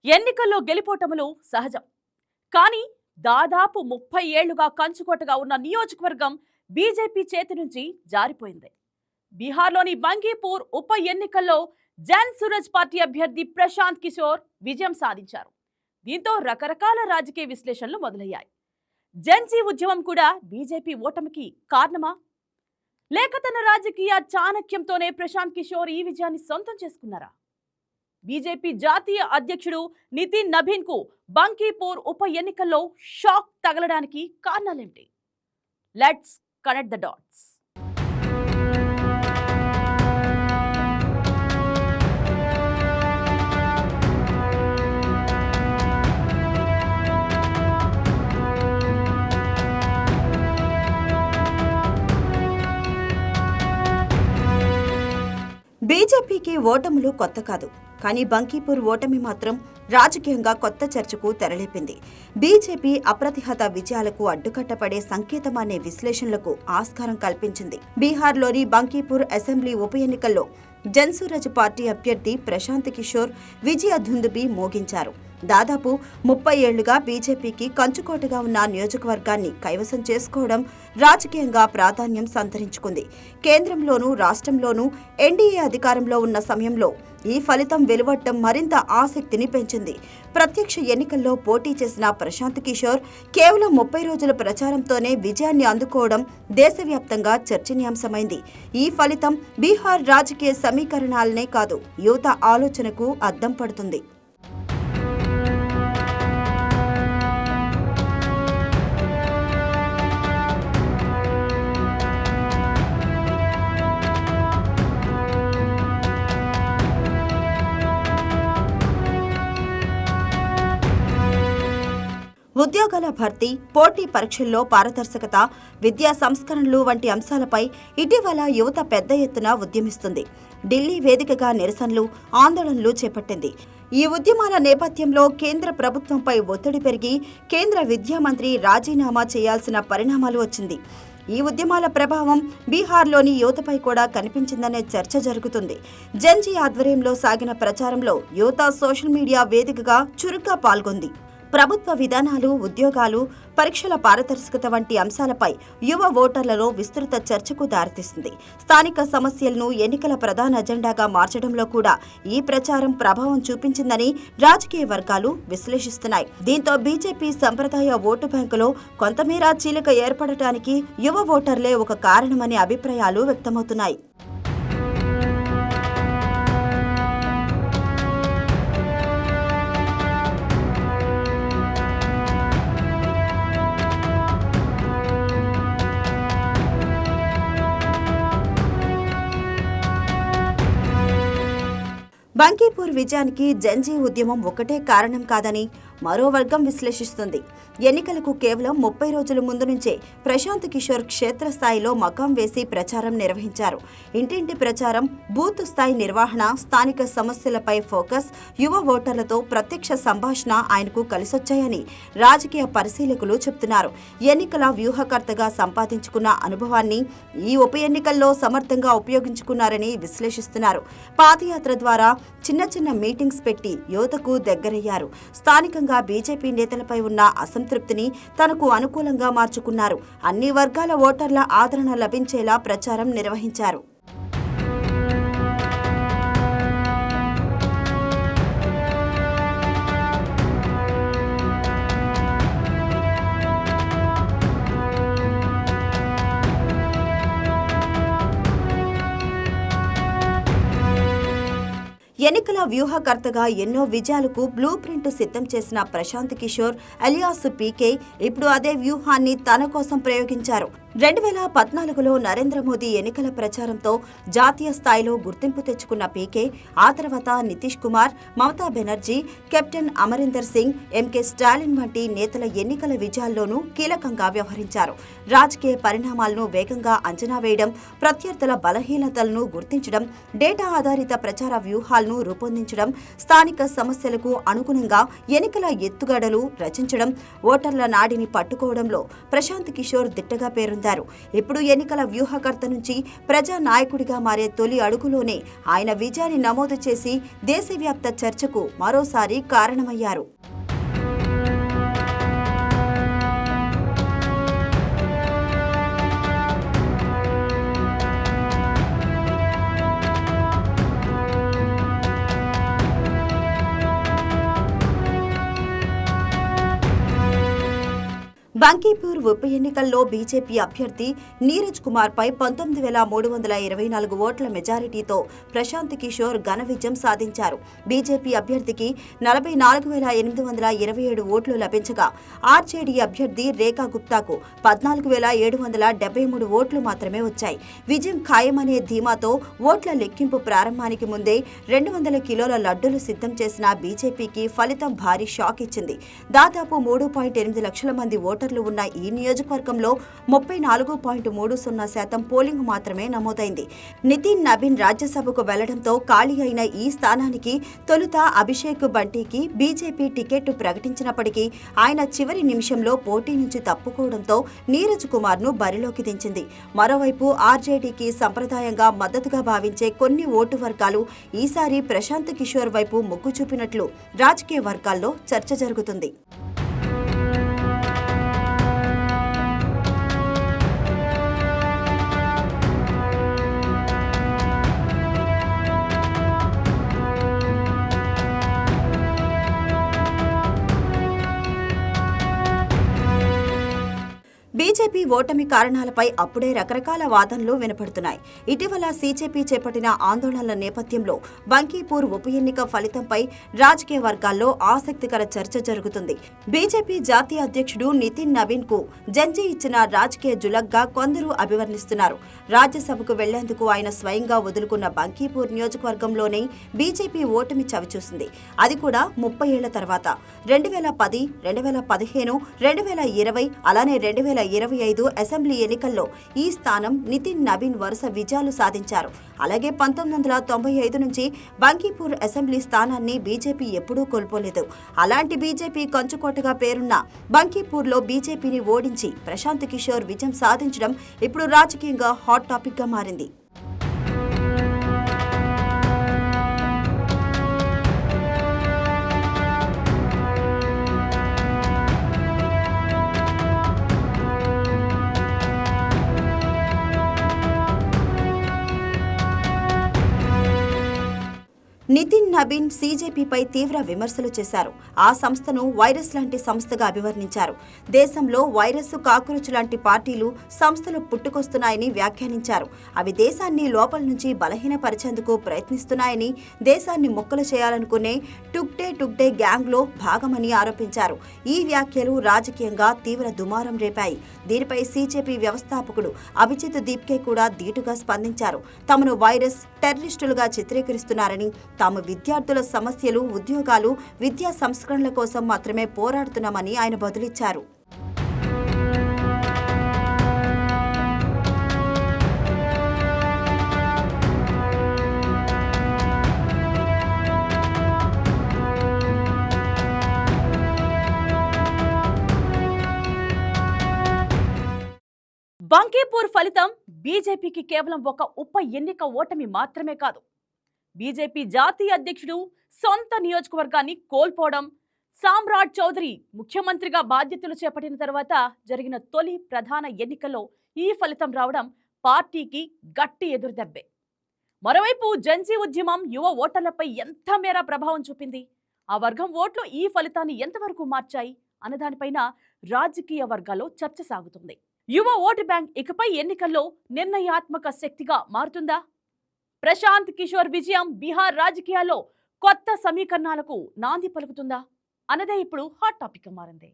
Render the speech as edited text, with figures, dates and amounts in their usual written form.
ఎన్నికల్లో గెలుపోటములు సహజం. కానీ దాదాపు 30 ఏళ్లుగా కంచుకోటగా ఉన్న నియోజకవర్గం బీజేపీ చేతి నుంచి జారిపోయింది. బీహార్లోని బంగీపూర్ ఉప ఎన్నికల్లో జన్ సూరజ్ పార్టీ అభ్యర్థి ప్రశాంత్ కిషోర్ విజయం సాధించారు. దీంతో రకరకాల రాజకీయ విశ్లేషణలు మొదలయ్యాయి. జన్జీ ఉద్యమం కూడా బీజేపీ ఓటమికి కారణమా? లేక తన రాజకీయ చాణక్యంతోనే ప్రశాంత్ కిషోర్ ఈ విజయాన్ని సొంతం చేసుకున్నారా? బీజేపీ జాతీయ అధ్యక్షుడు నితిన్ నబీన్ కు బంకీపూర్ ఉప ఎన్నికల్లో షాక్ తగలడానికి కారణాలేంటి? Let's connect the dots. బీజేపీకి ఓటములు కొత్త కాదు. కానీ బంకీపూర్ ఓటమి మాత్రం రాజకీయంగా కొత్త చర్చకు తెరలేపింది. బీజేపీ అప్రతిహత విజయాలకు అడ్డుకట్టపడే సంకేతమనే విశ్లేషణలకు ఆస్కారం కల్పించింది. బీహార్లోని బంకీపూర్ అసెంబ్లీ ఉప ఎన్నికల్లో జన్సూరజ్ పార్టీ అభ్యర్థి ప్రశాంత్ కిషోర్ విజయ దుందుబి మోగించారు. దాదాపు 30 ఏళ్లుగా బీజేపీకి కంచుకోటగా ఉన్న నియోజకవర్గాన్ని కైవసం చేసుకోవడం రాజకీయంగా ప్రాధాన్యం సంతరించుకుంది. కేంద్రంలోనూ రాష్ట్రంలోనూ ఎన్డీఏ అధికారంలో ఉన్న సమయంలో ఈ ఫలితం వెలువడటం మరింత ఆసక్తిని పెంచింది. ప్రత్యక్ష ఎన్నికల్లో పోటీ చేసిన ప్రశాంత్ కిషోర్ కేవలం 30 రోజుల ప్రచారంతోనే విజయాన్ని అందుకోవడం దేశవ్యాప్తంగా చర్చనీయాంశమైంది. ఈ ఫలితం బీహార్ రాజకీయ సమీకరణాలనే కాదు, యువత ఆలోచనకు అద్దం పడుతుంది. ఉద్యోగాల భర్తీ, పోటీ పరీక్షల్లో పారదర్శకత, విద్యా సంస్కరణలు వంటి అంశాలపై ఇటీవల యువత పెద్ద ఎత్తున ఉద్యమిస్తుంది. ఢిల్లీ వేదికగా నిరసనలు, ఆందోళనలు చేపట్టింది. ఈ ఉద్యమాల నేపథ్యంలో కేంద్ర ప్రభుత్వంపై ఒత్తిడి పెరిగి కేంద్ర విద్యా మంత్రి రాజీనామా చేయాల్సిన పరిణామాలు వచ్చింది. ఈ ఉద్యమాల ప్రభావం బీహార్లోని యువతపై కూడా కనిపించిందనే చర్చ జరుగుతుంది. జన్జీ ఆధ్వర్యంలో సాగిన ప్రచారంలో యువత సోషల్ మీడియా వేదికగా చురుగ్గా పాల్గొంది. ప్రభుత్వ విధానాలు, ఉద్యోగాలు, పరీక్షల పారదర్శకత వంటి అంశాలపై యువ ఓటర్లలో విస్తృత చర్చకు దారితీస్తుంది. స్థానిక సమస్యలను ఎన్నికల ప్రధాన అజెండాగా మార్చడంలో కూడా ఈ ప్రచారం ప్రభావం చూపించిందని రాజకీయ వర్గాలు విశ్లేషిస్తున్నాయి. దీంతో బీజేపీ సంప్రదాయ ఓటు బ్యాంకులో కొంతమేర చీలిక ఏర్పడటానికి యువ ఓటర్లే ఒక కారణమనే అభిప్రాయాలు వ్యక్తమవుతున్నాయి. బంకీపూర్ విజయానికి జన్జీ ఉద్యమం ఒకటే కారణం కాదని మరో వర్గం విశ్లేషిస్తుంది. ఎన్నికలకు కేవలం 30 రోజుల ముందు నుంచే ప్రశాంత్ కిషోర్ క్షేత్రస్థాయిలో మకాం వేసి ప్రచారం నిర్వహించారు. ఇంటింటి ప్రచారం, బూత్ స్థాయి నిర్వహణ, స్థానిక సమస్యలపై ఫోకస్, యువ ఓటర్లతో ప్రత్యక్ష సంభాషణ ఆయనకు కలిసొచ్చాయని రాజకీయ పరిశీలకులు చెబుతున్నారు. ఎన్నికల వ్యూహకర్తగా సంపాదించుకున్న అనుభవాన్ని ఈ ఉప ఎన్నికల్లో సమర్థంగా ఉపయోగించుకున్నారని విశ్లేషిస్తున్నారు. పాదయాత్ర ద్వారా చిన్న చిన్న మీటింగ్స్ పెట్టి యువతకు దగ్గరయ్యారు. స్థానికంగా బీజేపీ నేతలపై ఉన్న అసంతృప్తిని తనకు అనుకూలంగా మార్చుకున్నారు. అన్ని వర్గాల ఓటర్ల ఆదరణ లభించేలా ప్రచారం నిర్వహించారు. ఎన్నికల వ్యూహకర్తగా ఎన్నో విజయాలకు బ్లూ ప్రింట్ సిద్ధం చేసిన ప్రశాంత్ కిషోర్ అలియాస్ పీకే ఇప్పుడు అదే వ్యూహాన్ని తన కోసం ప్రయోగించారు. 2014లో నరేంద్ర మోదీ ఎన్నికల ప్రచారంతో జాతీయ స్థాయిలో గుర్తింపు తెచ్చుకున్న పీకే ఆ తర్వాత నితీష్ కుమార్, మమతా బెనర్జీ, కెప్టెన్ అమరీందర్ సింగ్, ఎంకే స్టాలిన్ వంటి నేతల ఎన్నికల విజయాల్లోనూ కీలకంగా వ్యవహరించారు. రాజకీయ పరిణామాలను వేగంగా అంచనా వేయడం, ప్రత్యర్థుల బలహీనతలను గుర్తించడం, డేటా ఆధారిత ప్రచార వ్యూహాలను రూపొందించడం, స్థానిక సమస్యలకు అనుగుణంగా ఎన్నికల ఎత్తుగడలు రచించడం, ఓటర్ల నాడిని పట్టుకోవడంలో ప్రశాంత్ కిషోర్ దిట్టగా పేరొందారు. ఇప్పుడు ఎన్నికల వ్యూహకర్త నుంచి ప్రజా నాయకుడిగా మారే తొలి అడుగులోనే ఆయన విజయాన్ని నమోదు చేసి దేశవ్యాప్త చర్చకు మరోసారి కారణమయ్యారు. బంకీపూర్ ఉప ఎన్నికల్లో బీజేపీ అభ్యర్థి నీరజ్ కుమార్ పై 19,324 ఓట్ల మెజారిటీతో ప్రశాంత్ కిషోర్ ఘన విజయం సాధించారు. బీజేపీ అభ్యర్థికి 44,827 ఓట్లు లభించగా ఆర్జేడీ అభ్యర్థి రేఖా గుప్తాకు 14,773 ఓట్లు మాత్రమే వచ్చాయి. విజయం ఖాయమనే ధీమాతో ఓట్ల లెక్కింపు ప్రారంభానికి ముందే 200 కిలోల లడ్డూలు సిద్ధం చేసిన బీజేపీకి ఫలితం భారీ షాక్ ఇచ్చింది. దాదాపు 3.8 లక్షల మంది ఓటర్లు ఉన్న ఈ నియోజకవర్గంలో 34.30% పోలింగ్ మాత్రమే నమోదైంది. నితిన్ నబీన్ రాజ్యసభకు వెళ్లడంతో ఖాళీ అయిన ఈ స్థానానికి తొలుత అభిషేక్ బంటికి బీజేపీ టికెట్ ప్రకటించినప్పటికీ ఆయన చివరి నిమిషంలో పోటీ నుంచి తప్పుకోవడంతో నీరజ్ కుమార్ ను బరిలోకి దించింది. మరోవైపు ఆర్జేడీకి సంప్రదాయంగా మద్దతుగా భావించే కొన్ని ఓటు వర్గాలు ఈసారి ప్రశాంత్ కిషోర్ వైపు మొగ్గు చూపినట్లు రాజకీయ వర్గాల్లో చర్చ జరుగుతుంది. బీజేపీ ఓటమి కారణాలపై అప్పుడే రకరకాల వాదనలు వినపడుతున్నాయి. ఇటీవల సీజేపీ చేపట్టిన ఆందోళనల నేపథ్యంలో బంకీపూర్ ఉప ఎన్నిక ఫలితంపై రాజకీయ వర్గాల్లో ఆసక్తికర చర్చ జరుగుతుంది. బీజేపీ జాతీయ అధ్యక్షుడు నితిన్ నబీన్ కు జంజీ ఇచ్చిన రాజకీయ జులగ్గా కొందరు అభివర్ణిస్తున్నారు. రాజ్యసభకు వెళ్లేందుకు ఆయన స్వయంగా వదులుకున్న బంకీపూర్ నియోజకవర్గంలోనే బీజేపీ ఓటమి చవిచూసింది. అది కూడా 30 ఏళ్ల తర్వాత 2010, 2015, 2020 అలానే 2025 అసెంబ్లీ ఎన్నికల్లో ఈ స్థానం నితిన్ నబీన్ వరుస విజయాలు సాధించారు. అలాగే 1995 నుంచి బంకీపూర్ అసెంబ్లీ స్థానాన్ని బీజేపీ ఎప్పుడూ కోల్పోలేదు. అలాంటి బీజేపీ కంచుకోటగా పేరున్న బంకీపూర్లో బీజేపీని ఓడించి ప్రశాంత్ కిషోర్ విజయం సాధించడం ఇప్పుడు రాజకీయంగా హాట్ టాపిక్ గా మారింది. నితిన్ నబీన్ సీజేపీపై తీవ్ర విమర్శలు చేశారు. ఆ సంస్థను వైరస్ లాంటి సంస్థగా అభివర్ణించారు. దేశంలో వైరస్, కాక్రోచ్ లాంటి పార్టీలు, సంస్థలు పుట్టుకొస్తున్నాయని వ్యాఖ్యానించారు. అవి దేశాన్ని లోపల నుంచి బలహీనపరిచేందుకు ప్రయత్నిస్తున్నాయని, దేశాన్ని మొక్కలు చేయాలనుకునే టుక్డే గ్యాంగ్లో భాగమని ఆరోపించారు. ఈ వ్యాఖ్యలు రాజకీయంగా తీవ్ర దుమారం రేపాయి. దీనిపై సీజేపీ వ్యవస్థాపకుడు అభిజిత్ దీప్కే కూడా ధీటుగా స్పందించారు. తమను వైరస్, టెర్రరిస్టులుగా చిత్రీకరిస్తున్నారని, తాము విద్యార్థుల సమస్యలు, ఉద్యోగాలు, విద్యా సంస్కరణల కోసం మాత్రమే పోరాడుతున్నామని ఆయన బదులిచ్చారు. బంకీపూర్ ఫలితం బీజేపీకి కేవలం ఒక ఉప ఎన్నిక ఓటమి మాత్రమే కాదు. బీజేపీ జాతీయ అధ్యక్షుడు సొంత నియోజకవర్గాన్ని కోల్పోవడం, సామ్రాట్ చౌదరి ముఖ్యమంత్రిగా బాధ్యతలు చేపట్టిన తర్వాత జరిగిన తొలి ప్రధాన ఎన్నికల్లో ఈ ఫలితం రావడం పార్టీకి గట్టి ఎదురుదెబ్బే. మరోవైపు జంజీ ఉద్యమం యువ ఓటర్లపై ఎంత మేర ప్రభావం చూపింది, ఆ వర్గం ఓట్లు ఈ ఫలితాన్ని ఎంతవరకు మార్చాయి అన్నదానిపైన రాజకీయ వర్గాల్లో చర్చ సాగుతుంది. యువ ఓటు బ్యాంక్ ఇకపై ఎన్నికల్లో నిర్ణయాత్మక శక్తిగా మారుతుందా? ప్రశాంత్ కిషోర్ విజయం బీహార్ రాజకీయాల్లో కొత్త సమీకరణాలకు నాంది పలుకుతుందా అన్నదే ఇప్పుడు హాట్ టాపిక్ మారింది.